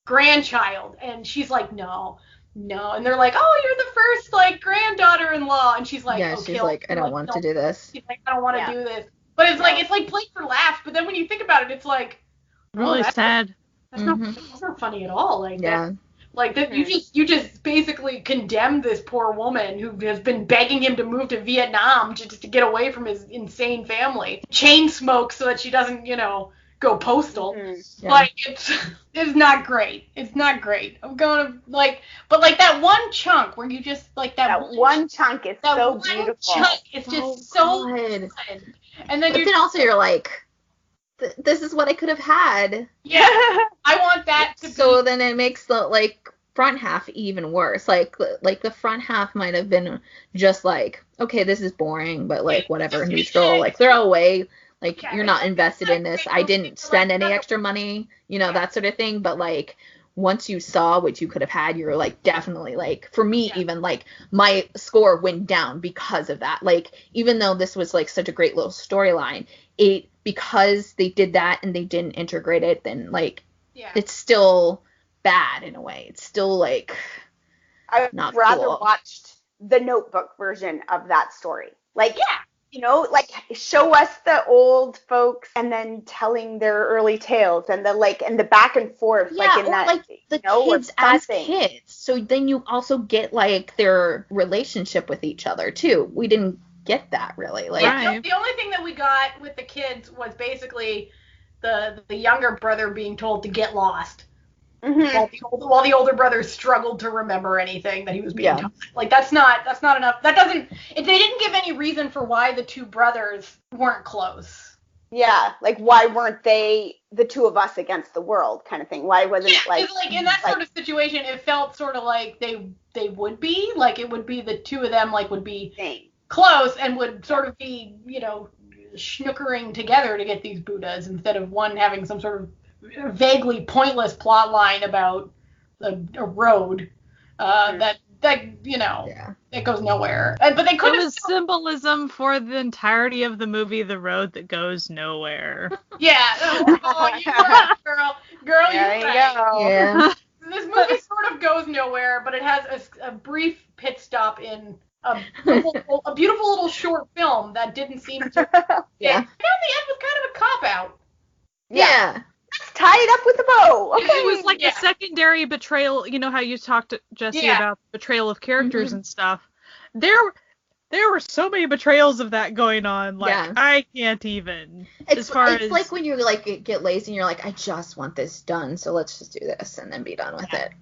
grandchild, and she's like, no, and they're like, oh, you're the first, like, granddaughter-in-law, and she's like, she's like, I don't want to do this. She's like, I don't want to do this, but it's like played for laughs, but then when you think about it, it's like really sad. That's not funny at all. Like that. Like that, you just basically condemn this poor woman who has been begging him to move to Vietnam just to get away from his insane family. Chain smoke so that she doesn't, you know, go postal. Like it's not great. It's not great. I'm gonna but that one chunk where you just like that one chunk is so beautiful. Chunk is just so good. And then you're like, this is what I could have had. Yeah, I want that to be. So then it makes the, like, front half even worse. Like the front half might have been just like, okay, this is boring, but, like, whatever, neutral, like, throw away. Like, you're not invested in this. I didn't spend any extra money, you know, that sort of thing. But, like, once you saw what you could have had, you're like, definitely, like, for me, even, like, my score went down because of that. Like, even though this was, like, such a great little storyline, because they did that and they didn't integrate it, then, like, it's still bad in a way. It's still, like, not cool. I'd rather watched the Notebook version of that story. Like, you know, like, show us the old folks and then telling their early tales and the back and forth, like, in that, like, the kids as kids. So then you also get, like, their relationship with each other too. We didn't get that really. Like, the only thing that we got with the kids was basically the younger brother being told to get lost. While the older brother struggled to remember anything that he was being taught. Like, that's not enough. They didn't give any reason for why the two brothers weren't close. Yeah, like, why weren't they the two of us against the world kind of thing? Why wasn't it like in that sort of situation, it felt sort of like they would be, like, it would be the two of them, like, would be close and would sort of be, you know, schnookering together to get these Buddhas instead of one having some sort of vaguely pointless plot line about a road that that goes nowhere. But they could It have. was symbolism for the entirety of the movie, The Road That Goes Nowhere. Yeah. Oh, you right, girl. Girl, There you you right. go. Yeah. This movie sort of goes nowhere, but it has a brief pit stop in a beautiful little short film that didn't seem to. Yeah. I found the end was kind of a cop out. Yeah. Let's tie it up with a bow. Okay. It was like a secondary betrayal. You know how you talked, Jesse, about betrayal of characters and stuff. There were so many betrayals of that going on. Like, I can't even. It's like when you like get lazy and you're like, I just want this done, so let's just do this and then be done with it.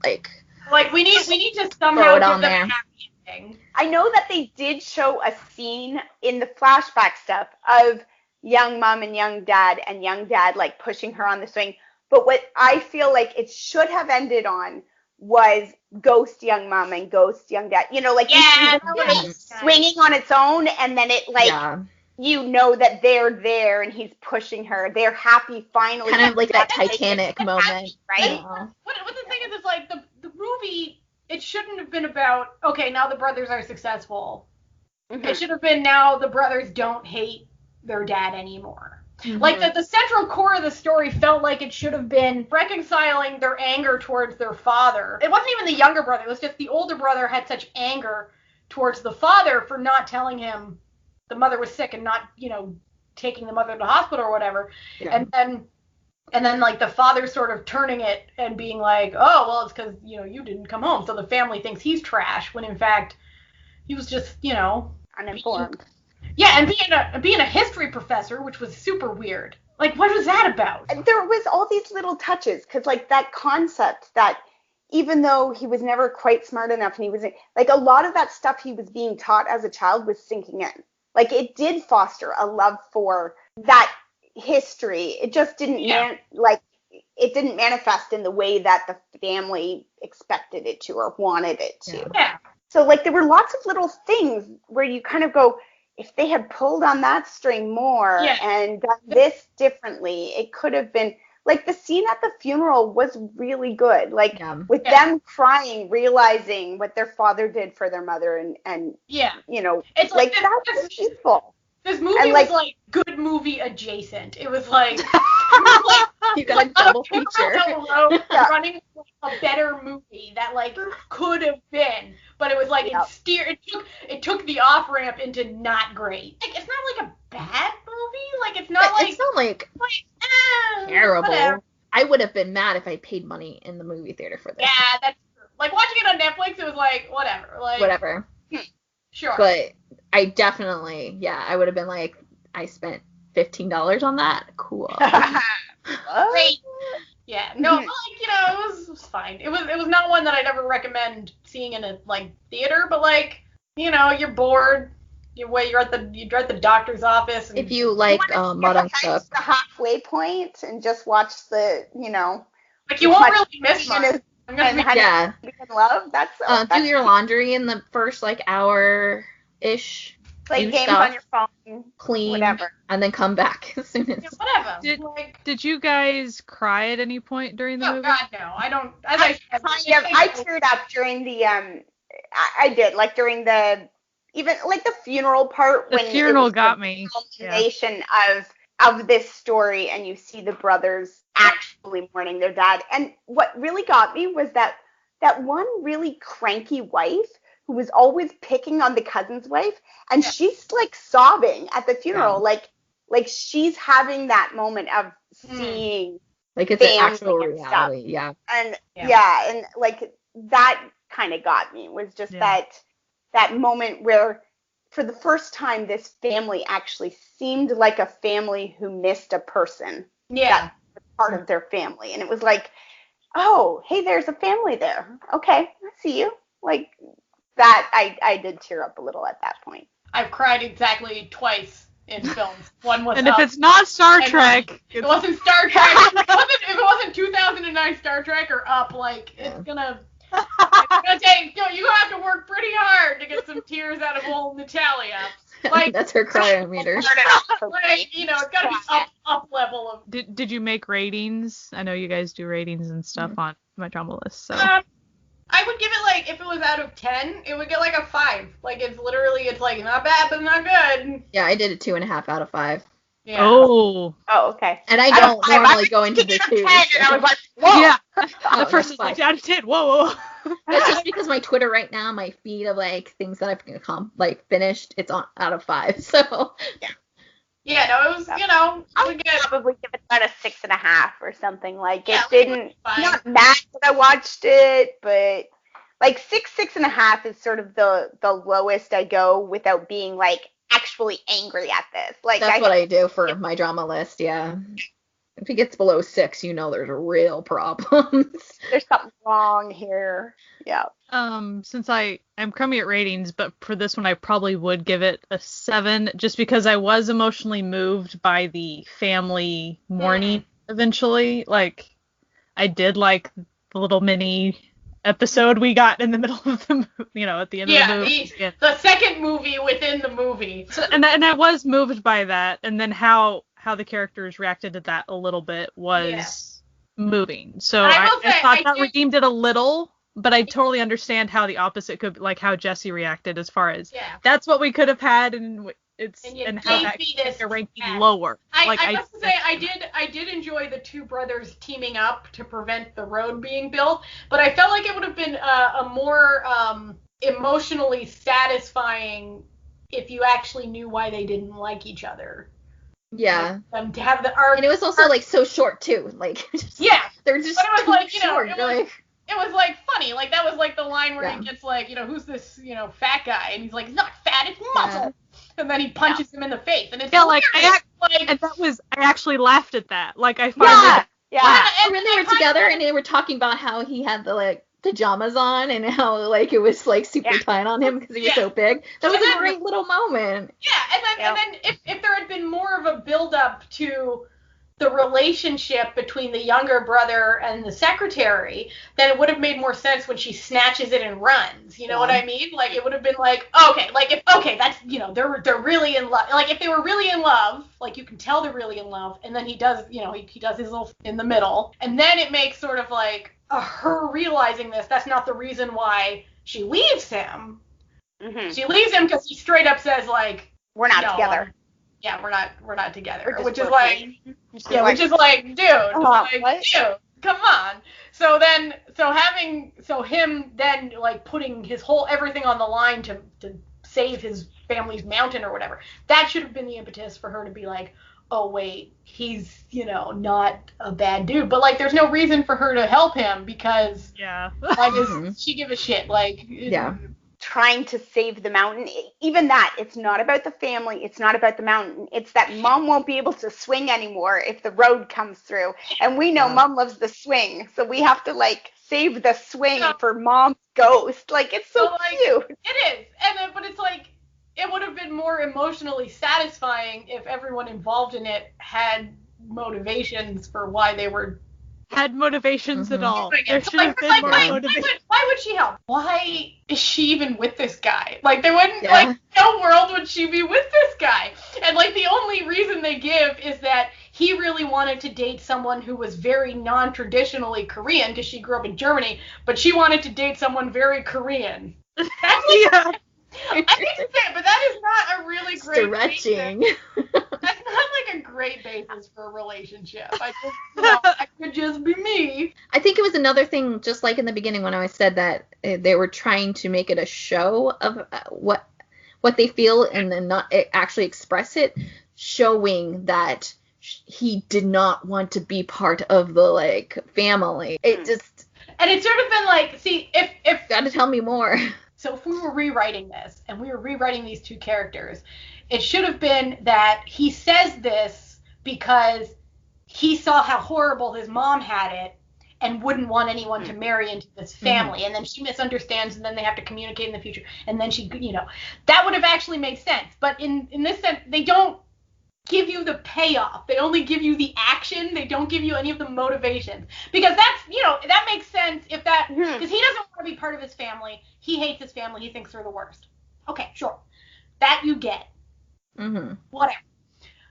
Like we need to somehow throw it give on them there. a happy ending. I know that they did show a scene in the flashback stuff of young mom and young dad like pushing her on the swing. But what I feel like it should have ended on was ghost young mom and ghost young dad. You know, like you see the swinging on its own, and then it you know that they're there and he's pushing her. They're happy finally. Kind of like that Titanic moment, happy, right? Yeah. What the thing is like the movie. It shouldn't have been about now the brothers are successful. Mm-hmm. It should have been now the brothers don't hate their dad anymore. Mm-hmm. Like the central core of the story felt like it should have been reconciling their anger towards their father. It wasn't even the younger brother. It was just the older brother had such anger towards the father for not telling him the mother was sick and not, taking the mother to the hospital or whatever. Yeah. And then like the father sort of turning it and being like, oh, well, it's because, you didn't come home. So the family thinks he's trash when in fact he was just, uninformed. And being a history professor, which was super weird. Like, what was that about? There was all these little touches, because like that concept that even though he was never quite smart enough and he was like a lot of that stuff he was being taught as a child was sinking in. Like it did foster a love for that history. It just didn't it didn't manifest in the way that the family expected it to or wanted it to. Yeah. So like there were lots of little things where you kind of go, if they had pulled on that string more and done this differently, it could have been like the scene at the funeral was really good. Like with them crying, realizing what their father did for their mother and it's like that was peaceful. This movie was like good movie adjacent. It was like you got a double feature. Running a better movie that like could have been, but it was like it took the off ramp into not great. Like it's not like a bad movie. Like it's not like terrible. Whatever. I would have been mad if I paid money in the movie theater for this. Yeah, that's true. Like watching it on Netflix, it was like whatever. Sure. But I definitely, I would have been like, I spent $15 on that. Cool. Great. Yeah. No, it was fine. It was not one that I'd ever recommend seeing in a theater, but you're bored. You're at the doctor's office. And if you like Modern Cook, the halfway point and just watch the like you won't really miss much. In love. That's do your laundry in the first hour-ish. Play games on your phone, clean, whatever, and then come back as soon as. Whatever. Did you guys cry at any point during the movie? Oh God, no. I don't. I teared up during the I did during the even the funeral part when the funeral got me. Culmination of this story, and you see the brothers actually mourning their dad. And what really got me was that one really cranky wife who was always picking on the cousin's wife, and she's sobbing at the funeral, like she's having that moment of seeing it's an actual reality, and that kind of got me, was just that moment where for the first time this family actually seemed like a family who missed a person that was part of their family, and it was like, oh, hey, there's a family there, okay, I see you, that I did tear up a little at that point. I've cried exactly twice in films. One was and if it's not Star Trek, it wasn't Star Trek. If it wasn't 2009 Star Trek or Up, it's gonna take. You're gonna have to work pretty hard to get some tears out of old Natalia. Like, That's her cryometer. like, you know, it's gotta be up level of. Did you make ratings? I know you guys do ratings and stuff on my drama list, so. I would give it, like, if it was out of 10, it would get like a 5. Like, it's like not bad, but not good. Yeah, I did a 2.5 out of 5. Yeah. Oh, okay. And I don't normally go into the 2. And I was like, whoa. Yeah. Oh, The first is that's like out of 10. Whoa. That's just because my Twitter right now, my feed of like things that I've finished, it's on out of 5. So Yeah, no, it was, you know, I it would would get. probably give it about a 6.5 or something. Like, Yeah, it didn't, fine. not mad that I watched it, but like 6.5 is sort of the lowest I go without being like actually angry at this. Like, that's what I do for my drama list. Yeah. If it gets below 6, you know there's real problems. There's something wrong here. Yeah. Since I'm crummy at ratings, but for this one I probably would give it a 7, just because I was emotionally moved by the family mourning eventually. Like, I did like the little mini episode we got in the middle of the movie, you know, at the end of the movie. The second movie within the movie. So, and I was moved by that, and then how the characters reacted to that a little bit was moving. So I thought that redeemed it a little, but I totally understand how the opposite could, like how Jesse reacted as far as that's what we could have had, and how that could ranking lower. I must say I did enjoy the two brothers teaming up to prevent the road being built, but I felt like it would have been a more emotionally satisfying if you actually knew why they didn't like each other. Yeah. To have the arc. And it was also like so short too. Like they're just but it was like, you know, short. It was like funny. Like that was like the line where he gets like, you know, who's this, you know, fat guy? And he's like, it's not fat, it's muscle. Yeah. And then he punches him in the face. And it's like I actually laughed at that. Like I find and when they were together and they were talking about how he had the like pajamas on and how like it was like super tight on him because he was so big. That was a great little moment. Yeah, and then if there had been more of a build up to the relationship between the younger brother and the secretary, then it would have made more sense when she snatches it and runs. You know what I mean? Like it would have been like, that's, you know, they're really in love. Like if they were really in love, like you can tell they're really in love, and then he does, you know, he does his little in the middle, and then it makes sort of like her realizing that's not the reason why she leaves him. Mm-hmm. She leaves him because he straight up says like, we're not together. Yeah, we're not together. Which is like, dude, dude, come on. So him then like putting his whole everything on the line to save his family's mountain or whatever. That should have been the impetus for her to be like, oh wait, he's, you know, not a bad dude. But like, there's no reason for her to help him because like, does she give a shit? Like, trying to save the mountain. Even that, it's not about the family, it's not about the mountain, it's that mom won't be able to swing anymore if the road comes through, and we know mom loves the swing, so we have to like save the swing for mom's ghost. Like it's so cute. It is, but it's like it would have been more emotionally satisfying if everyone involved in it had motivations for why they were had motivations at all. There should have been more motivation. Why would she help? Why is she even with this guy? Like, they wouldn't, like, no world would she be with this guy. And, like, the only reason they give is that he really wanted to date someone who was very non-traditionally Korean, because she grew up in Germany, but she wanted to date someone very Korean. That's I hate to say it, but that is not a really great stretching. That's not like a great basis for a relationship. That could just be me. I think it was another thing, just like in the beginning when I said that they were trying to make it a show of what they feel and then not actually express it, showing that he did not want to be part of the like family. It just and it's sort of been like, see, if gotta tell me more. So if we were rewriting this, and we were rewriting these two characters, it should have been that he says this because he saw how horrible his mom had it and wouldn't want anyone to marry into this family. And then she misunderstands, and then they have to communicate in the future. And then she, you know, that would have actually made sense. But in this sense, they don't give you the payoff. They only give you the action. They don't give you any of the motivations. Because that's, you know, that makes sense if that, because he doesn't want to be part of his family. He hates his family. He thinks they're the worst. Okay, sure. That you get. Whatever.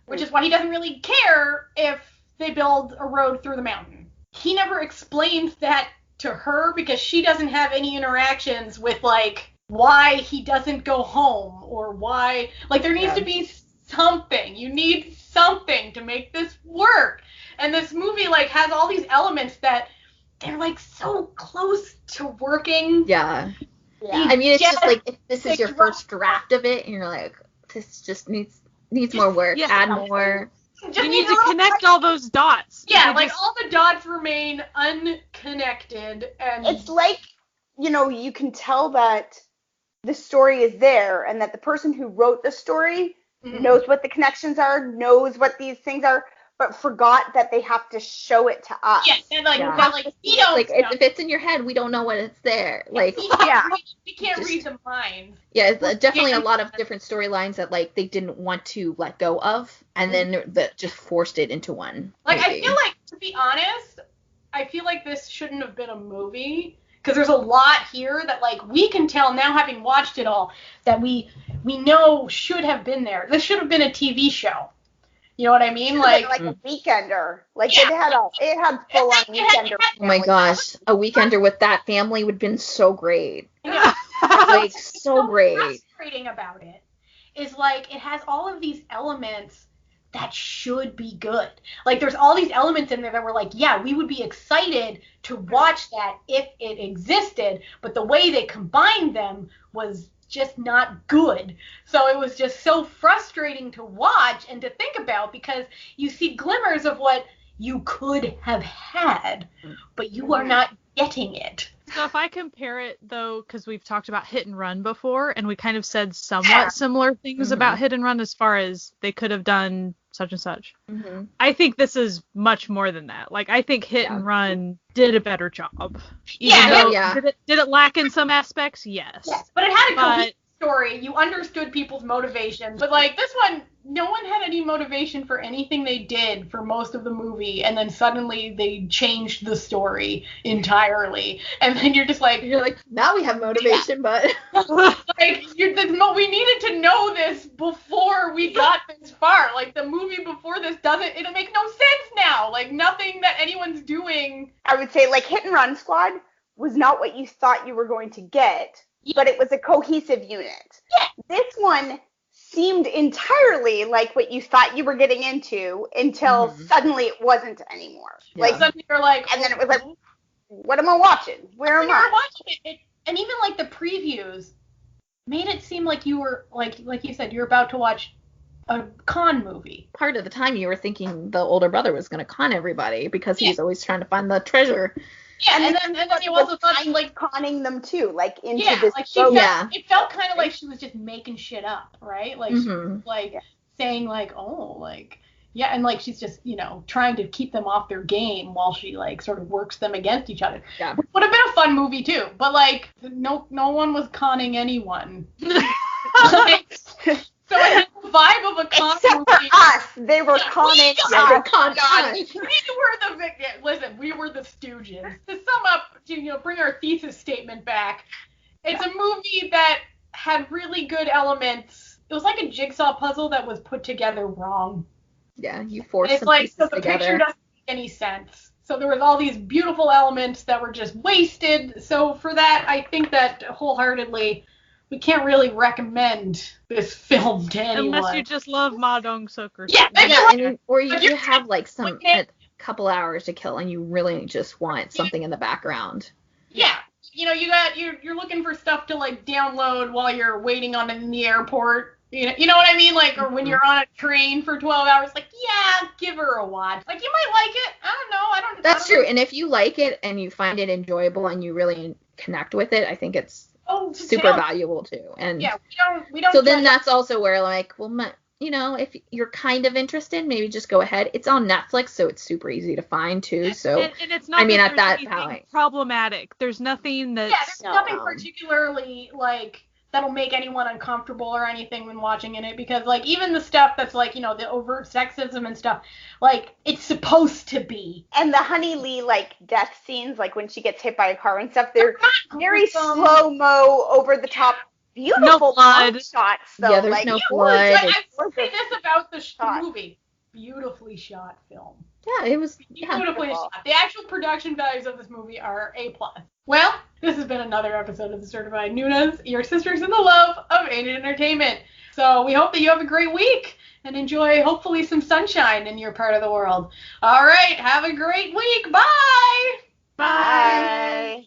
Which is why he doesn't really care if they build a road through the mountain. He never explains that to her because she doesn't have any interactions with, like, why he doesn't go home or why. Like, there needs to be something. You need something to make this work. And this movie, like, has all these elements that they're, like, so close to working. Yeah. I mean, it's just like, if this is your first draft of it, and you're like, this just needs more work, add more. You need to connect all those dots. Yeah, like, all the dots remain unconnected. And it's like, you can tell that the story is there and that the person who wrote the story knows what the connections are, knows what these things are, but forgot that they have to show it to us. Yes, and we don't. Like, if it's in your head, we don't know when it's there. Like, we can't read the minds. Yeah, it's definitely a lot of different storylines that, like, they didn't want to let go of, and then that just forced it into one. Like, movie. I feel like, to be honest, I feel like this shouldn't have been a movie, because there's a lot here that, like, we can tell now, having watched it all, that we know should have been there. This should have been a TV show. You know what I mean? Like a Weekender. Like, it had full on Weekender. Oh my gosh, a Weekender with that family would have been so great. Yeah. Like, so great. What's frustrating about it is, like, it has all of these elements that should be good. Like, there's all these elements in there that were like, yeah, we would be excited to watch that if it existed, but the way they combined them was just not good. So it was just so frustrating to watch and to think about, because you see glimmers of what you could have had, but you are not getting it. So if I compare it, though, because we've talked about Hit and Run before, and we kind of said somewhat similar things about Hit and Run as far as they could have done such and such. I think this is much more than that. Like, I think Hit and Run did a better job. Did it lack in some aspects? Yes. But it had a cohesive story. You understood people's motivations. But, like, this one, no one had any motivation for anything they did for most of the movie, and then suddenly they changed the story entirely. And then you're like, now we have motivation, but like, we needed to know this before we got this far. Like, the movie before this it'll make no sense now. Like, nothing that anyone's doing. I would say, like, Hit and Run Squad was not what you thought you were going to get, but it was a cohesive unit. Yeah. This one seemed entirely like what you thought you were getting into until suddenly it wasn't anymore. Yeah. Like, suddenly you're like, and then it was like, what am I watching? Where am I? Watching it, and even, like, the previews made it seem like you were, like you said, you're about to watch a con movie. Part of the time you were thinking the older brother was going to con everybody because he's always trying to find the treasure. Yeah, and then you also thought, like, conning them too, like, into this. Like, it felt kind of like she was just making shit up, right? Like, she was, like, saying, like, oh, like, yeah, and, like, she's just, trying to keep them off their game while she, like, sort of works them against each other. Yeah. Would have been a fun movie too, but, like, no one was conning anyone. So it had the vibe of a con Except movie. for us, they were conning us. We were the Stooges. To sum up, to bring our thesis statement back, it's a movie that had really good elements. It was like a jigsaw puzzle that was put together wrong. Yeah, you forced it's some like, pieces so the together. picture doesn't make any sense. So there was all these beautiful elements that were just wasted. So for that, I think that wholeheartedly, we can't really recommend this film to anyone. Unless you just love Ma Dong-seok or something. Or you have, like, a couple hours to kill and you really just want something in the background. Yeah. You're looking for stuff to, like, download while you're waiting on it in the airport. You know what I mean? Like, or when you're on a train for 12 hours, like, yeah, give her a watch. Like, you might like it. I don't know. That's true. And if you like it and you find it enjoyable and you really connect with it, I think it's super valuable too. And we don't. So then that's also where, like, well, if you're kind of interested, maybe just go ahead. It's on Netflix, so it's super easy to find too. So and it's not. At that point, problematic. There's nothing that's. Yeah, there's nothing particularly, like, that'll make anyone uncomfortable or anything when watching in it, because, like, even the stuff that's, like, the overt sexism and stuff, like, it's supposed to be. And the Honey Lee, like, death scenes, like, when she gets hit by a car and stuff, they're very slow-mo, over the top, beautiful blood. long shots, though. Yeah, there's like, no I blood. will say this about the shot. movie. Beautifully shot film. Yeah, it was. Yeah. Beautifully shot. The actual production values of this movie are A+. Well, this has been another episode of the Certified Nunas, your sisters in the love of Asian entertainment. So we hope that you have a great week and enjoy, hopefully, some sunshine in your part of the world. All right, have a great week. Bye! Bye.